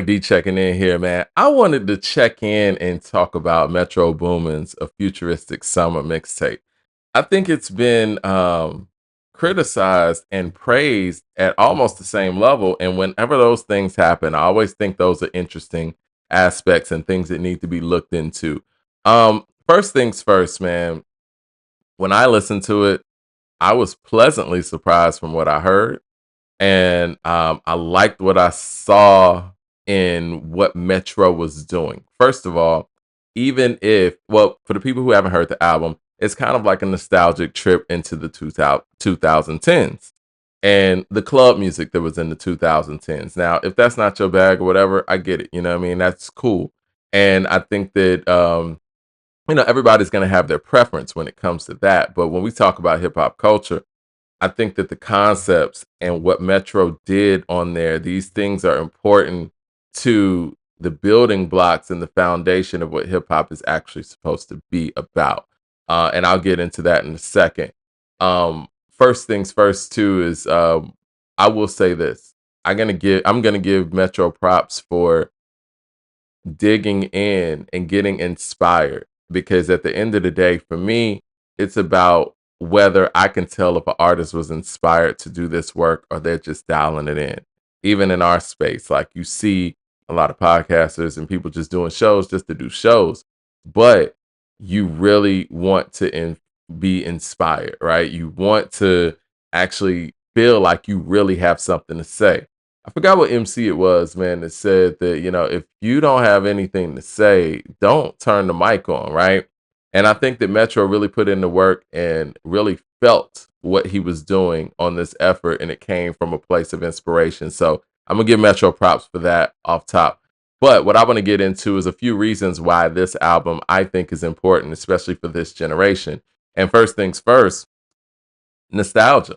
D checking in here, man. I wanted to check in and talk about Metro Boomin's A Futuristic Summer mixtape. I think it's been criticized and praised at almost the same level. And whenever those things happen, I always think those are interesting aspects and things that need to be looked into. First things first, man. When I listened to it, I was pleasantly surprised from what I heard. And I liked what I saw in what Metro was doing. First of all, even if, well, for the people who haven't heard the album, it's kind of like a nostalgic trip into the 2010s and the club music that was in the 2010s. Now, if that's not your bag or whatever, I get it. You know what I mean? That's cool. And I think that, everybody's going to have their preference when it comes to that. But when we talk about hip hop culture, I think that the concepts and what Metro did on there, these things are important to the building blocks and the foundation of what hip hop is actually supposed to be about. And I'll get into that in a second. First things first, too, is I will say this. I'm gonna give Metro props for digging in and getting inspired because at the end of the day, for me, it's about whether I can tell if an artist was inspired to do this work or they're just dialing it in. Even in our space, like you see a lot of podcasters and people just doing shows just to do shows, but you really want to be inspired, right? You want to actually feel like you really have something to say. I forgot what MC it was, man, that said that, if you don't have anything to say, don't turn the mic on, right? And I think that Metro really put in the work and really felt what he was doing on this effort, and it came from a place of inspiration. So I'm gonna give Metro props for that off top. But what I want to get into is a few reasons why this album I think is important, especially for this generation. And first things first, nostalgia.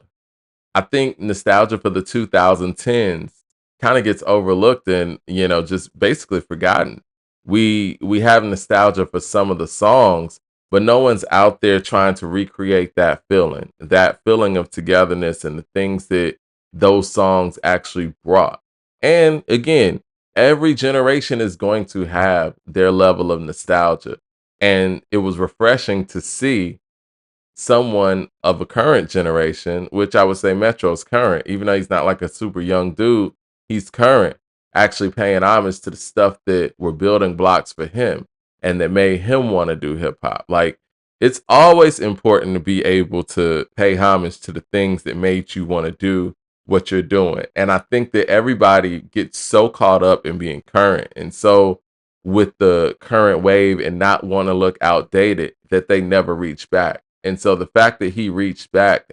I think nostalgia for the 2010s kind of gets overlooked and, just basically forgotten. We have nostalgia for some of the songs, but no one's out there trying to recreate that feeling of togetherness and the things that those songs actually brought. And again, every generation is going to have their level of nostalgia. And it was refreshing to see someone of a current generation, which I would say Metro's current, even though he's not like a super young dude, he's current, actually paying homage to the stuff that were building blocks for him and that made him want to do hip hop. Like, it's always important to be able to pay homage to the things that made you want to do what you're doing. And I think that everybody gets so caught up in being current and so with the current wave and not want to look outdated that they never reach back. And so the fact that he reached back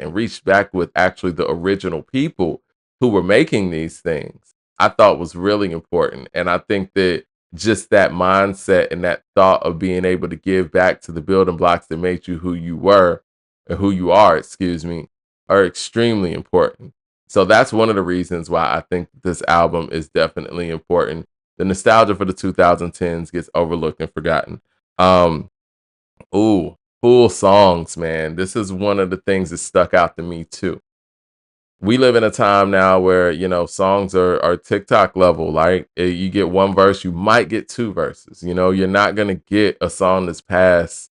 with actually the original people who were making these things, I thought was really important. And I think that just that mindset and that thought of being able to give back to the building blocks that made you who you were or who you are, excuse me, are extremely important. So that's one of the reasons why I think this album is definitely important. The nostalgia for the 2010s gets overlooked and forgotten. Um, ooh, full songs, man. This is one of the things that stuck out to me too. We live in a time now where, songs are TikTok level. Like you get one verse, you might get two verses. You're not gonna get a song that's past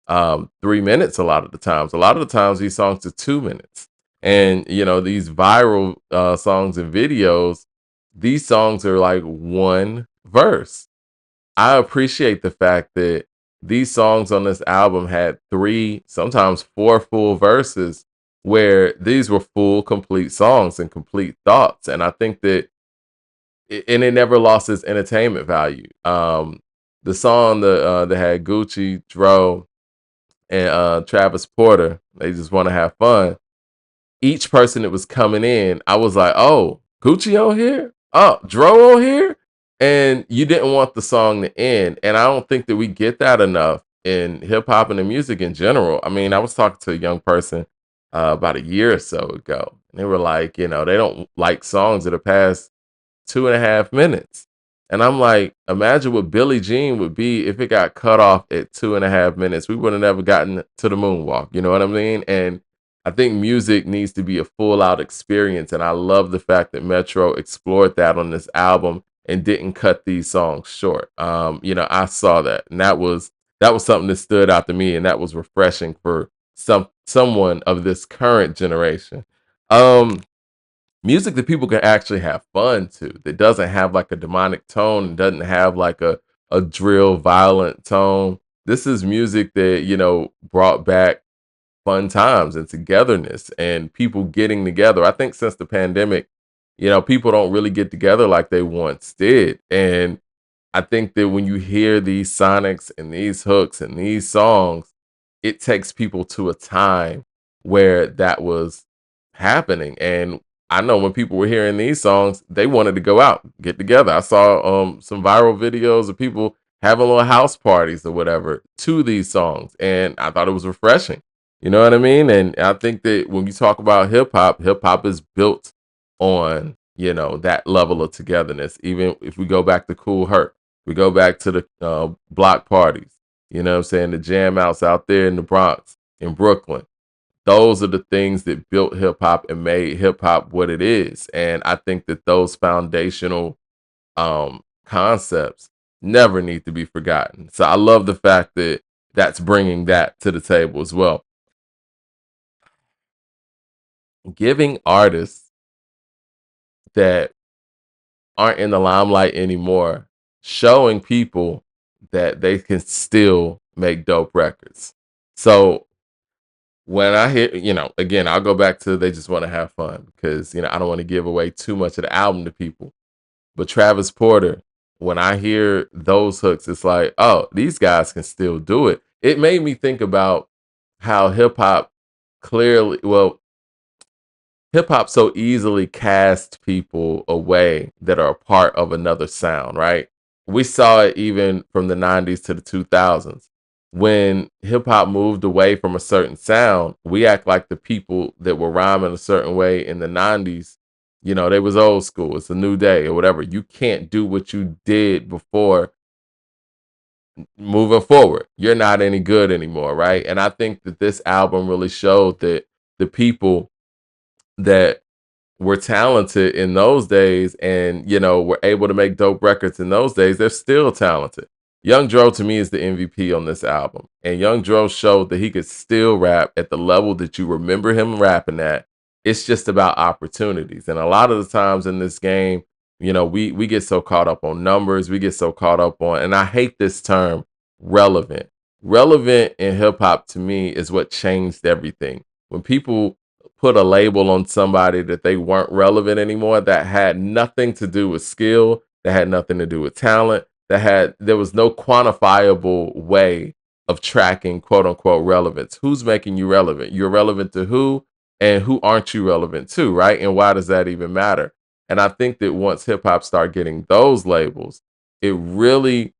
3 minutes a lot of the times. A lot of the times these songs are 2 minutes. And these viral songs and videos, these songs are like one verse. I appreciate the fact that these songs on this album had three, sometimes four full verses where these were full, complete songs and complete thoughts. And I think that, and it never lost its entertainment value. The song that had Gucci, Dro, and Travis Porter, they just want to have fun. Each person that was coming in, I was like, oh, Gucci on here? Oh, Dro on here? And you didn't want the song to end. And I don't think that we get that enough in hip hop and the music in general. I mean, I was talking to a young person about a year or so ago. And they were like, they don't like songs that are past 2.5 minutes. And I'm like, imagine what Billie Jean would be if it got cut off at 2.5 minutes. We would have never gotten to the moonwalk. You know what I mean? And I think music needs to be a full out experience. And I love the fact that Metro explored that on this album and didn't cut these songs short. I saw that, and that was something that stood out to me, and that was refreshing for someone of this current generation. Um, Music that people can actually have fun to, that doesn't have like a demonic tone, and doesn't have like a drill violent tone. This is music that, brought back fun times and togetherness and people getting together. I think since the pandemic, people don't really get together like they once did. And I think that when you hear these sonics and these hooks and these songs, it takes people to a time where that was happening. And I know when people were hearing these songs, they wanted to go out, get together. I saw some viral videos of people having little house parties or whatever to these songs, and I thought it was refreshing. You know what I mean? And I think that when you talk about hip hop is built on, that level of togetherness. Even if we go back to Cool Herc, we go back to the block parties, what I'm saying? The jam outs out there in the Bronx, in Brooklyn. Those are the things that built hip hop and made hip hop what it is. And I think that those foundational concepts never need to be forgotten. So I love the fact that that's bringing that to the table as well. Giving artists that aren't in the limelight anymore, showing people that they can still make dope records. So when I hear, again, I'll go back to they just want to have fun because, I don't want to give away too much of the album to people. But Travis Porter, when I hear those hooks, it's like, oh, these guys can still do it. It made me think about how well, hip hop so easily casts people away that are a part of another sound, right? We saw it even from the 90s to the 2000s. When hip hop moved away from a certain sound, we act like the people that were rhyming a certain way in the 90s, they was old school. It's a new day or whatever. You can't do what you did before moving forward. You're not any good anymore, right? And I think that this album really showed that the people that were talented in those days and, were able to make dope records in those days, they're still talented. Young Dro to me is the MVP on this album. And Young Dro showed that he could still rap at the level that you remember him rapping at. It's just about opportunities. And a lot of the times in this game, we get so caught up on numbers, we get so caught up on, and I hate this term, relevant. Relevant in hip hop to me is what changed everything. When people put a label on somebody that they weren't relevant anymore, that had nothing to do with skill, that had nothing to do with talent, there was no quantifiable way of tracking quote unquote relevance. Who's making you relevant? You're relevant to who, and who aren't you relevant to, right? And why does that even matter? And I think that once hip hop start getting those labels, it really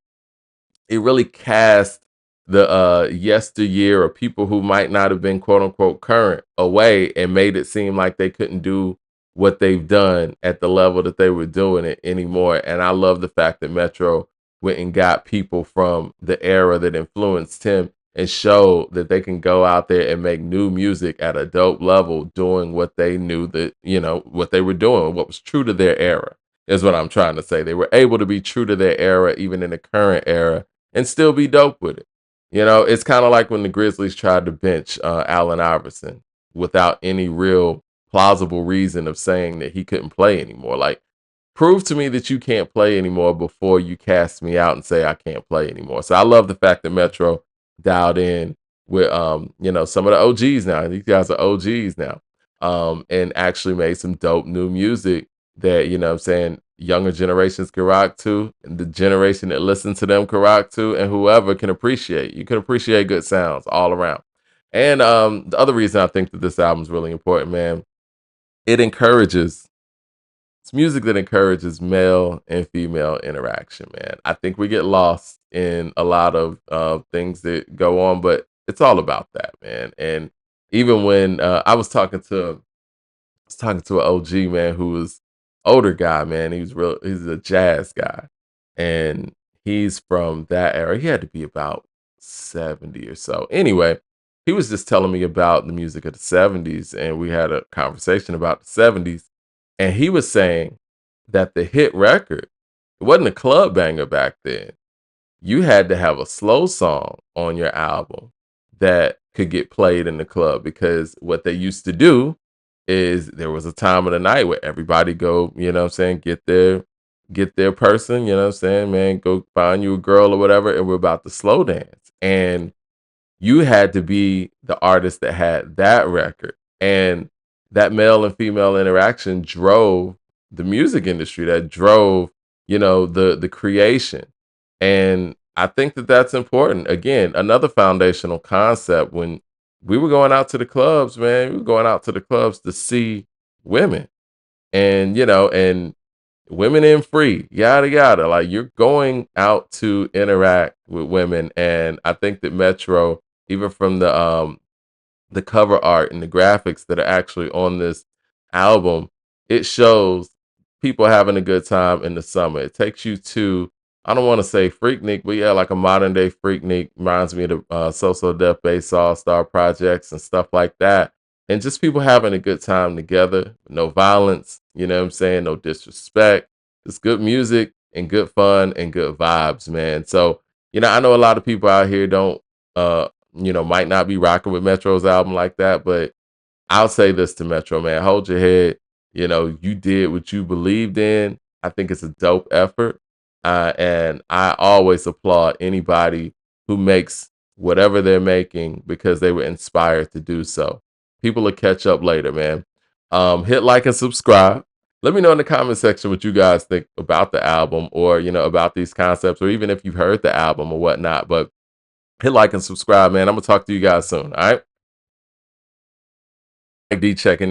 cast the yesteryear or people who might not have been quote unquote current away and made it seem like they couldn't do what they've done at the level that they were doing it anymore. And I love the fact that Metro went and got people from the era that influenced him and showed that they can go out there and make new music at a dope level doing what they knew that, what they were doing, what was true to their era is what I'm trying to say. They were able to be true to their era, even in the current era, and still be dope with it. It's kind of like when the Grizzlies tried to bench Allen Iverson without any real plausible reason of saying that he couldn't play anymore. Like, prove to me that you can't play anymore before you cast me out and say I can't play anymore. So I love the fact that Metro dialed in with some of the OGs now. These guys are OGs now. And actually made some dope new music that, I'm saying, younger generations can rock to, and the generation that listens to them can rock to, and whoever can appreciate. You can appreciate good sounds all around. And the other reason I think that this album is really important, man, it encourages it's music that encourages male and female interaction, man. I think we get lost in a lot of things that go on, but it's all about that, man. And even when I was talking to an OG man who was older guy, man. He's a jazz guy. And he's from that era. He had to be about 70 or so. Anyway, he was just telling me about the music of the 70s, and we had a conversation about the 70s. And he was saying that the hit record It wasn't a club banger back then. You had to have a slow song on your album that could get played in the club because what they used to do is there was a time of the night where everybody go, you know what I'm saying, get their person, you know what I'm saying, man, go find you a girl or whatever, and we're about to slow dance. And you had to be the artist that had that record. And that male and female interaction drove the music industry, that drove, the creation. And I think that that's important. Again, another foundational concept when we were going out to the clubs, man, we were going out to the clubs to see women and women in free, yada yada. Like you're going out to interact with women, and I think that Metro, even from the cover art and the graphics that are actually on this album, it shows people having a good time in the summer. It takes you to, I don't want to say Freaknik, but yeah, like a modern day Freaknik. Reminds me of the So Death Bass All Star projects and stuff like that. And just people having a good time together, no violence, you know what I'm saying? No disrespect. Just good music and good fun and good vibes, man. So, I know a lot of people out here don't uh might not be rocking with Metro's album like that, but I'll say this to Metro, man. Hold your head. You did what you believed in. I think it's a dope effort. And I always applaud anybody who makes whatever they're making because they were inspired to do so. People will catch up later, man. Hit like and subscribe. Let me know in the comment section what you guys think about the album or, about these concepts or even if you've heard the album or whatnot. But hit like and subscribe, man. I'm going to talk to you guys soon. All right. D checking in.